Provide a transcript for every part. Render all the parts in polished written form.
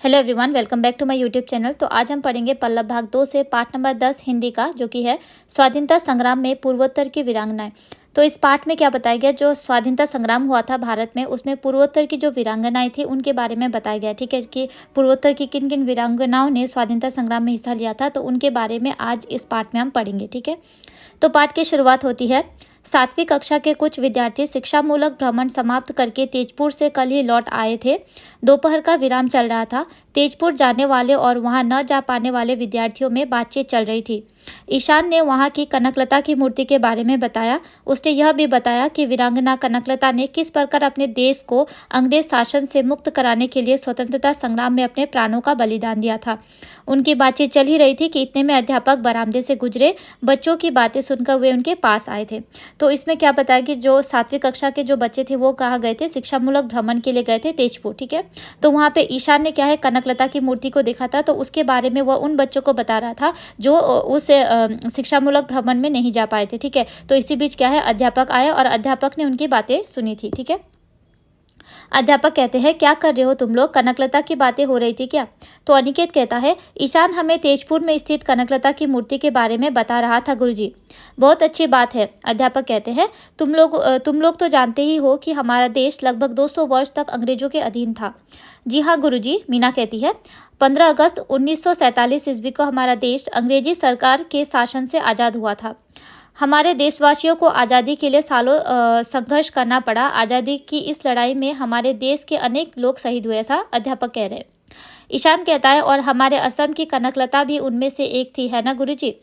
Hello everyone, welcome back to my YouTube channel. तो आज हम पढ़ेंगे पल्लव भाग 2 से पाठ नंबर 10 हिंदी का, जो कि है स्वाधीनता संग्राम में पूर्वोत्तर की वीरांगनाएं। तो इस पाठ में क्या बताया गया, जो स्वाधीनता संग्राम हुआ था भारत में, उसमें पूर्वोत्तर की जो वीरांगनाएं थी उनके बारे में बताया गया। ठीक है, कि पूर्वोत्तर की किन किन वीरांगनाओं ने स्वाधीनता संग्राम में हिस्सा लिया था, तो उनके बारे में आज इस पाठ में हम पढ़ेंगे। ठीक है, तो पाठ की शुरुआत होती है। 7वीं कक्षा के कुछ विद्यार्थी शिक्षामूलक भ्रमण समाप्त करके तेजपुर से कल ही लौट आए थे। दोपहर का विराम चल रहा था। तेजपुर जाने वाले और वहां न जा पाने वाले विद्यार्थियों में बातचीत चल रही थी। ईशान ने वहां की कनकलता की मूर्ति के बारे में बताया। उसने यह भी बताया कि वीरांगना कनकलता ने किस प्रकार अपने देश को अंग्रेज शासन से मुक्त कराने के लिए स्वतंत्रता संग्राम में अपने प्राणों का बलिदान दिया था। उनकी बातचीत चल ही रही थी कि इतने में अध्यापक बरामदे से गुजरे। बच्चों की बातें सुनकर वे उनके पास आए थे। तो इसमें क्या बताया कि जो 7वीं कक्षा के जो बच्चे थे वो कहाँ गए थे, शिक्षामूलक भ्रमण के लिए गए थे तेजपुर। ठीक है, तो वहाँ पे ईशान ने क्या है, कनकलता की मूर्ति को देखा था। तो उसके बारे में वह उन बच्चों को बता रहा था जो उस शिक्षामूलक भ्रमण में नहीं जा पाए थे। ठीक है, तो इसी बीच क्या है, अध्यापक आए और अध्यापक ने उनकी बातें सुनी थी। ठीक है, अध्यापक कहते हैं, क्या कर रहे हो तुम लोग, कनकलता की बातें हो रही थी क्या? तो अनिकेत कहता है, ईशान हमें तेजपुर में स्थित कनकलता की मूर्ति के बारे में बता रहा था गुरुजी। बहुत अच्छी बात है। अध्यापक कहते हैं, तुम लोग तो जानते ही हो कि हमारा देश लगभग 200 वर्ष तक अंग्रेजों के अधीन था। जी हाँ गुरुजी, मीना कहती है। 15 अगस्त 1947 ईस्वी को हमारा देश अंग्रेजी सरकार के शासन से आज़ाद हुआ था। हमारे देशवासियों को आज़ादी के लिए सालों संघर्ष करना पड़ा। आज़ादी की इस लड़ाई में हमारे देश के अनेक लोग शहीद हुए, ऐसा अध्यापक कह रहे हैं। ईशान कहता है, और हमारे असम की कनकलता भी उनमें से एक थी, है ना गुरुजी?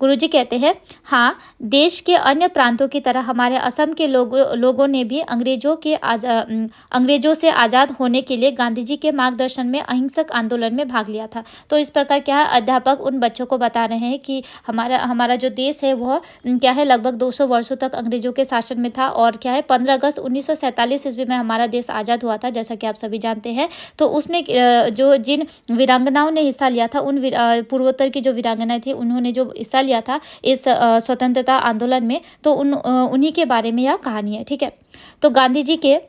गुरुजी कहते हैं, हाँ, देश के अन्य प्रांतों की तरह हमारे असम के लोगों ने भी अंग्रेजों से आज़ाद होने के लिए गांधी जी के मार्गदर्शन में अहिंसक आंदोलन में भाग लिया था। तो इस प्रकार क्या है, अध्यापक उन बच्चों को बता रहे हैं कि हमारा हमारा जो देश है वह क्या है, लगभग 200 वर्षों तक अंग्रेजों के शासन में था। और क्या है, 15 अगस्त 1947 ईस्वी में हमारा देश आज़ाद हुआ था, जैसा कि आप सभी जानते हैं। तो उसमें जो जिन वीरांगनाओं ने हिस्सा लिया था, उन पूर्वोत्तर की जो वीरांगनाएं थी, उन्होंने जो हिस्सा लिया था इस स्वतंत्रता आंदोलन में, तो उन्हीं के बारे में यह कहानी है। ठीक है, तो गांधी जी के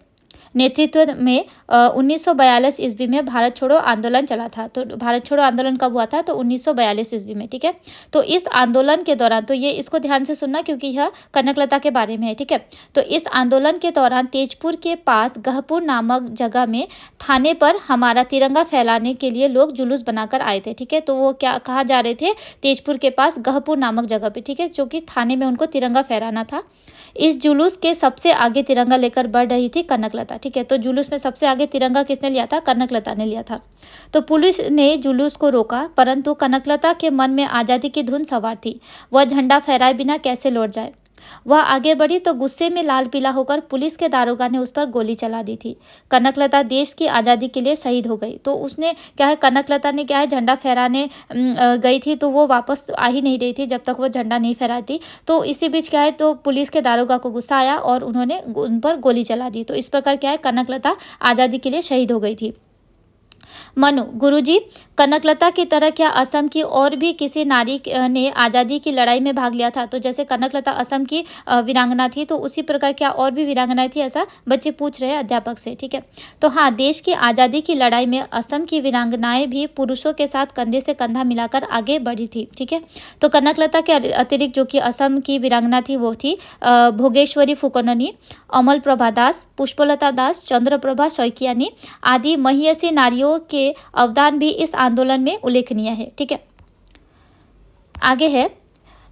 नेतृत्व में 1942 ईस्वी में भारत छोड़ो आंदोलन चला था। तो भारत छोड़ो आंदोलन कब हुआ था, तो 1942 ईस्वी में। ठीक है, तो इस आंदोलन के दौरान, तो ये इसको ध्यान से सुनना क्योंकि यह कनकलता के बारे में है। ठीक है, तो इस आंदोलन के दौरान तेजपुर के पास गहपुर नामक जगह में थाने पर हमारा तिरंगा फहराने के लिए लोग जुलूस बनाकर आए थे। ठीक है, तो वो क्या कहा जा रहे थे, तेजपुर के पास गहपुर नामक जगह पे। ठीक है, जो कि थाने में उनको तिरंगा फहराना था। इस जुलूस के सबसे आगे तिरंगा लेकर बढ़ रही थी कनकलता। ठीक है, तो जुलूस में सबसे आगे तिरंगा किसने लिया था, कनकलता ने लिया था। तो पुलिस ने जुलूस को रोका, परंतु कनकलता के मन में आज़ादी की धुन सवार थी। वह झंडा फहराए बिना कैसे लौट जाए। वह आगे बढ़ी तो गुस्से में लाल पीला होकर पुलिस के दारोगा ने उस पर गोली चला दी थी। कनकलता देश की आज़ादी के लिए शहीद हो गई। तो उसने क्या है, कनकलता ने क्या है, झंडा फहराने गई थी, तो वो वापस आ ही नहीं रही थी जब तक वो झंडा नहीं फहराती। तो इसी बीच क्या है, तो पुलिस के दारोगा को गुस्सा आया और उन्होंने उन पर गोली चला दी। तो इस प्रकार क्या है, कनकलता आज़ादी के लिए शहीद हो गई थी। मनु, गुरुजी, कनकलता की तरह क्या असम की और भी किसी नारी ने आज़ादी की लड़ाई में भाग लिया था? तो जैसे कनकलता असम की वीरांगना थी, तो उसी प्रकार क्या और भी वीरांगनाएं थी, ऐसा बच्चे पूछ रहे हैं अध्यापक से। ठीक है, तो हाँ, देश की आज़ादी की लड़ाई में असम की वीरांगनाएं भी पुरुषों के साथ कंधे से कंधा मिलाकर आगे बढ़ी थी। ठीक है, तो कनकलता के अतिरिक्त जो कि असम की वीरांगना थी वो थी भोगेश्वरी फुकननी, अमल प्रभा दास, पुष्पलता दास, चंद्रप्रभा शौकियानी आदि महियसी नारियों के अवदान भी इस आंदोलन में उल्लेखनीय है। ठीक है, आगे है,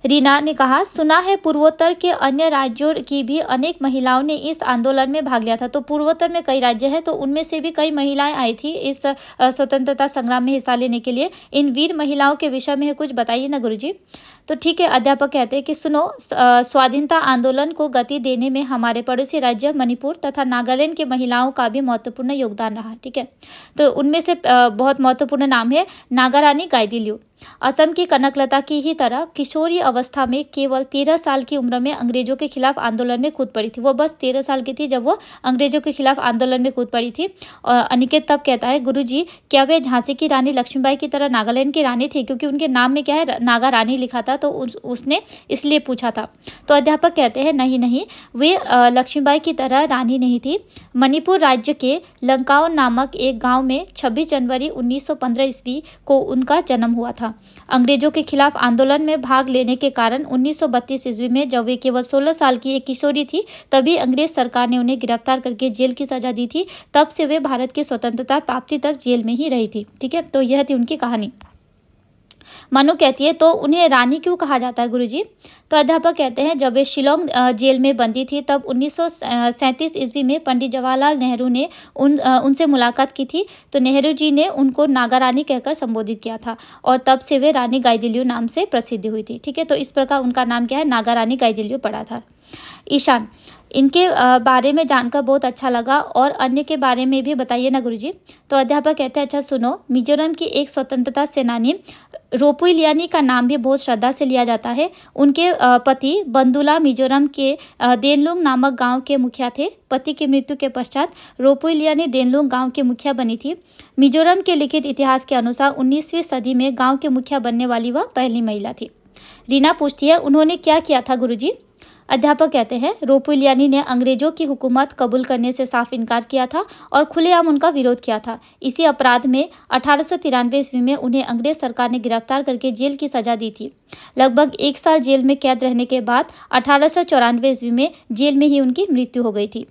रीना ने कहा, सुना है पूर्वोत्तर के अन्य राज्यों की भी अनेक महिलाओं ने इस आंदोलन में भाग लिया था। तो पूर्वोत्तर में कई राज्य हैं, तो उनमें से भी कई महिलाएं आई थी इस स्वतंत्रता संग्राम में हिस्सा लेने के लिए। इन वीर महिलाओं के विषय में कुछ बताइए ना गुरुजी। तो ठीक है, अध्यापक कहते हैं कि सुनो, स्वाधीनता आंदोलन को गति देने में हमारे पड़ोसी राज्य मणिपुर तथा नागालैंड की महिलाओं का भी महत्वपूर्ण योगदान रहा। ठीक है, तो उनमें से बहुत महत्वपूर्ण नाम है नागारानी गाइदिन्ल्यू। असम की कनकलता की ही तरह किशोरी अवस्था में केवल 13 साल की उम्र में अंग्रेजों के खिलाफ आंदोलन में कूद पड़ी थी। वो बस 13 साल की थी जब वो अंग्रेजों के खिलाफ आंदोलन में कूद पड़ी थी। अनिकेत तब कहता है, गुरुजी क्या वे झांसी की रानी लक्ष्मीबाई की तरह नागालैंड की रानी थी? क्योंकि उनके नाम में क्या है, नागा रानी लिखा था, तो उसने इसलिए पूछा था। तो अध्यापक कहते हैं नहीं नहीं, वे लक्ष्मीबाई की तरह रानी नहीं थी। मणिपुर राज्य के लंकाओ नामक एक गांव में 26 जनवरी 1915 ईस्वी को उनका जन्म हुआ था। अंग्रेजों के खिलाफ आंदोलन में भाग लेने के कारण 1932 ईस्वी में जब वे केवल 16 साल की एक किशोरी थी, तभी अंग्रेज सरकार ने उन्हें गिरफ्तार करके जेल की सजा दी थी। तब से वे भारत की स्वतंत्रता प्राप्ति तक जेल में ही रही थी। ठीक है, तो यह थी उनकी कहानी। मनु कहती है, तो उन्हें रानी क्यों कहा जाता है गुरुजी? तो अध्यापक कहते हैं, जब वे शिलोंग जेल में बंदी थी तब 1937 ईस्वी में पंडित जवाहरलाल नेहरू ने उनसे मुलाकात की थी। तो नेहरू जी ने उनको नागा रानी कहकर संबोधित किया था और तब से वे रानी गाइदिलियो नाम से प्रसिद्ध हुई थी। ठीक है, तो इस प्रकार उनका नाम क्या है, नागा रानी गाइदिलियो पड़ा था। ईशान, इनके बारे में जानकर बहुत अच्छा लगा और अन्य के बारे में भी बताइए ना गुरुजी। तो अध्यापक कहते हैं, अच्छा सुनो, मिजोरम की एक स्वतंत्रता सेनानी रोपुलियानी का नाम भी बहुत श्रद्धा से लिया जाता है। उनके पति बंदुला मिजोरम के देनलुंग नामक गांव के मुखिया थे। पति की मृत्यु के पश्चात रोपुलियानी देनलुंग गांव के मुखिया बनी थी। मिजोरम के लिखित इतिहास के अनुसार 19वीं सदी में गांव के मुखिया बनने वाली वह पहली महिला थी। रीना पूछती है, उन्होंने क्या किया था गुरुजी? अध्यापक कहते हैं, रोपुलियानी ने अंग्रेजों की हुकूमत कबूल करने से साफ इनकार किया था और खुलेआम उनका विरोध किया था। इसी अपराध में 1893 ईस्वी में उन्हें अंग्रेज सरकार ने गिरफ्तार करके जेल की सजा दी थी। लगभग 1 साल जेल में कैद रहने के बाद 1894 ईस्वी में जेल में ही उनकी मृत्यु हो गई थी।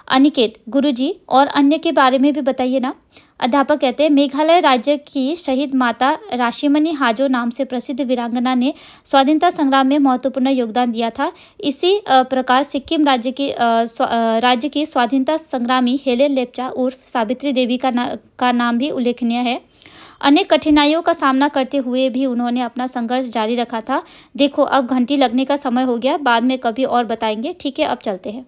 अनिकेत, गुरुजी और अन्य के बारे में भी बताइए ना। अध्यापक कहते हैं, मेघालय राज्य की शहीद माता राशिमणि हाजो नाम से प्रसिद्ध वीरांगना ने स्वाधीनता संग्राम में महत्वपूर्ण योगदान दिया था। इसी प्रकार सिक्किम राज्य की स्वाधीनता संग्रामी हेलेन लेप्चा उर्फ सावित्री देवी का नाम भी उल्लेखनीय है। अनेक कठिनाइयों का सामना करते हुए भी उन्होंने अपना संघर्ष जारी रखा था। देखो, अब घंटी लगने का समय हो गया, बाद में कभी और बताएंगे। ठीक है, अब चलते हैं।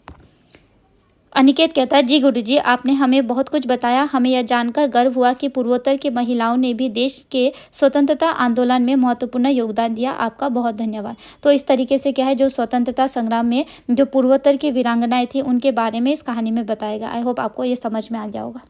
अनिकेत कहता है, जी गुरुजी, आपने हमें बहुत कुछ बताया। हमें यह जानकर गर्व हुआ कि पूर्वोत्तर की महिलाओं ने भी देश के स्वतंत्रता आंदोलन में महत्वपूर्ण योगदान दिया। आपका बहुत धन्यवाद। तो इस तरीके से क्या है, जो स्वतंत्रता संग्राम में जो पूर्वोत्तर की वीरांगनाएं थी उनके बारे में इस कहानी में बताया गया। आई होप आपको ये समझ में आ गया होगा।